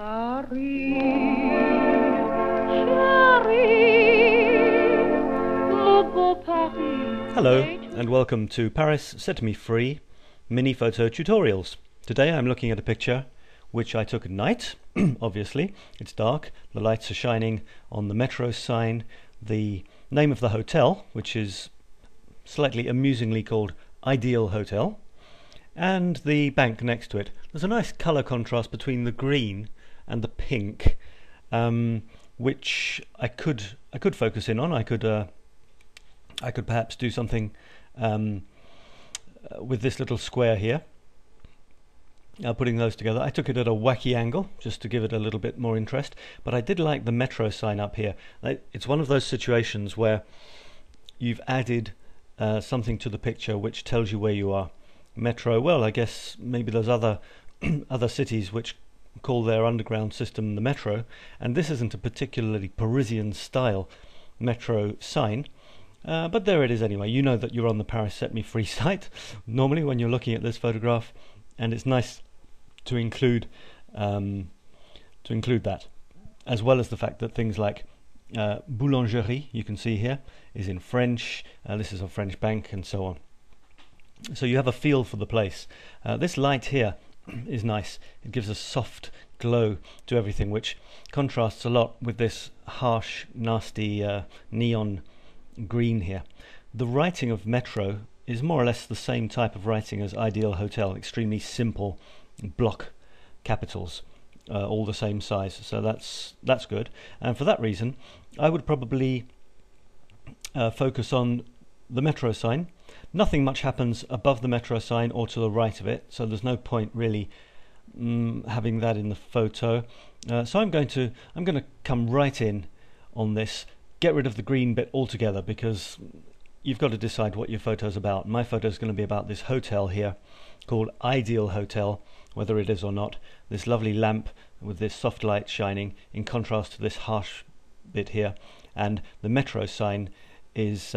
Paris, chérie, mon beau Paris. Hello and welcome to Paris Set Me Free mini photo tutorials. Today I'm looking at a picture which I took at night. Obviously it's dark, the lights are shining on the metro sign, the name of the hotel, which is slightly amusingly called Ideal Hotel, and the bank next to it. There's a nice colour contrast between the green and the pink, which I could focus in on. I could perhaps do something with this little square here. Putting those together, I took it at a wacky angle just to give it a little bit more interest, but I did like the metro sign up here. It's one of those situations where you've added something to the picture which tells you where you are. Metro, well, I guess maybe there's other cities which call their underground system the metro, and this isn't a particularly Parisian style metro sign, but there it is anyway. You know that you're on the Paris Set Me Free site normally when you're looking at this photograph, and it's nice to include that, as well as the fact that things like boulangerie, you can see here, is in French. This is a French bank, and so on. So you have a feel for the place. This light here is nice. It gives a soft glow to everything, which contrasts a lot with this harsh, nasty neon green here. The writing of metro is more or less the same type of writing as Ideal Hotel, extremely simple block capitals, all the same size, so that's good. And for that reason I would probably focus on the metro sign. Nothing much happens above the metro sign or to the right of it, so there's no point really having that in the photo. So I'm going to come right in on this, get rid of the green bit altogether, because you've got to decide what your photo's about. My photo is going to be about this hotel here called Ideal Hotel, whether it is or not. This lovely lamp with this soft light shining in contrast to this harsh bit here, and the metro sign is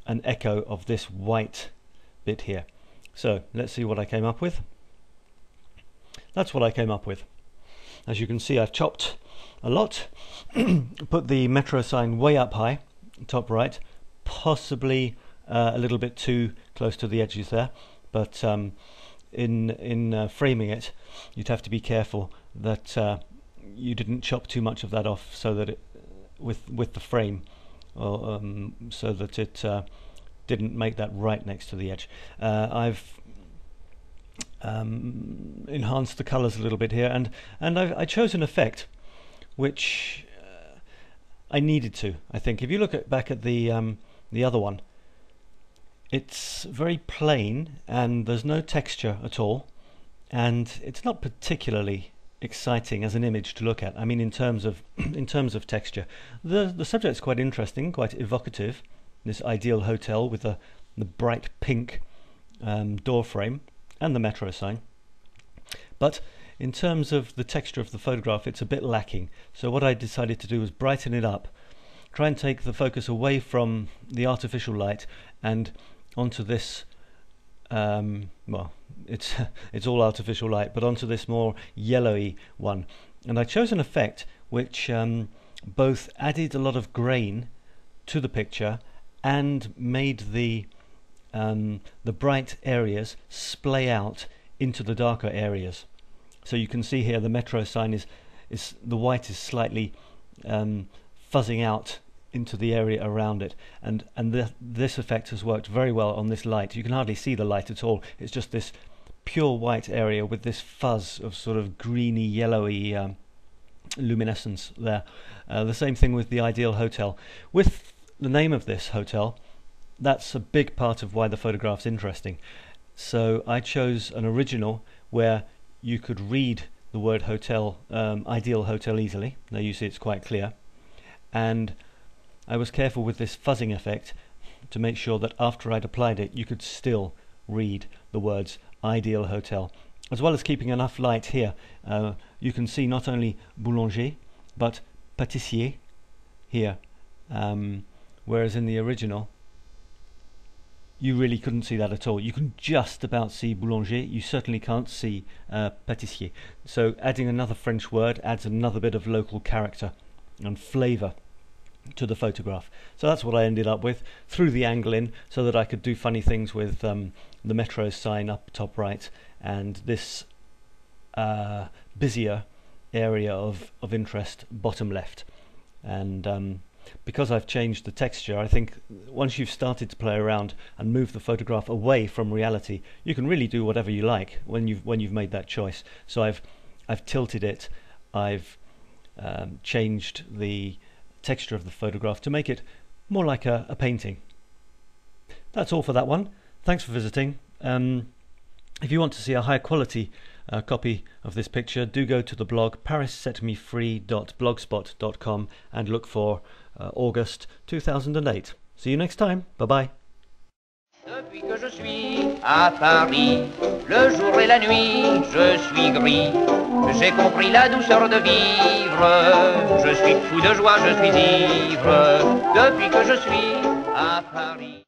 an echo of this white bit here. So let's see what I came up with. That's what I came up with. As you can see, I've chopped a lot, put the metro sign way up high, top right, possibly a little bit too close to the edges there, but in framing it, you'd have to be careful that you didn't chop too much of that off, so that it, with the frame, so that it didn't make that right next to the edge. I've enhanced the colours a little bit here, and I chose an effect which I needed to. I think if you look back at the other one, it's very plain and there's no texture at all, and it's not particularly exciting as an image to look at. I mean, in terms of texture, the subject's quite interesting, quite evocative. This Ideal Hotel with the bright pink door frame and the metro sign, but in terms of the texture of the photograph, it's a bit lacking. So what I decided to do was brighten it up, try and take the focus away from the artificial light and onto this well, it's all artificial light, but onto this more yellowy one. And I chose an effect which both added a lot of grain to the picture and made the bright areas splay out into the darker areas. So you can see here the metro sign is the white is slightly fuzzing out into the area around it, and this effect has worked very well on this light. You can hardly see the light at all. It's just this pure white area with this fuzz of sort of greeny yellowy luminescence there. The same thing with the Ideal Hotel. With the name of this hotel, that's a big part of why the photograph's interesting. So I chose an original where you could read the word hotel, Ideal Hotel, easily. There you see it's quite clear, and I was careful with this fuzzing effect to make sure that after I'd applied it you could still read the words Ideal Hotel, as well as keeping enough light here. You can see not only boulanger but pâtissier here, whereas in the original you really couldn't see that at all. You can just about see boulanger. You certainly can't see pâtissier. So adding another French word adds another bit of local character and flavour to the photograph. So that's what I ended up with. Threw the angle in so that I could do funny things with the metro sign up top right and this busier area of interest bottom left. And because I've changed the texture, I think once you've started to play around and move the photograph away from reality, you can really do whatever you like when you've made that choice. So I've tilted it, I've changed the texture of the photograph to make it more like a painting. That's all for that one. Thanks for visiting. If you want to see a high quality copy of this picture, do go to the blog parissetmefree.blogspot.com and look for August 2008. See you next time. Bye bye. Depuis que je suis à Paris, le jour et la nuit, je suis gris. J'ai compris la douceur de vivre. Je suis fou de joie, je suis ivre. Depuis que je suis à Paris.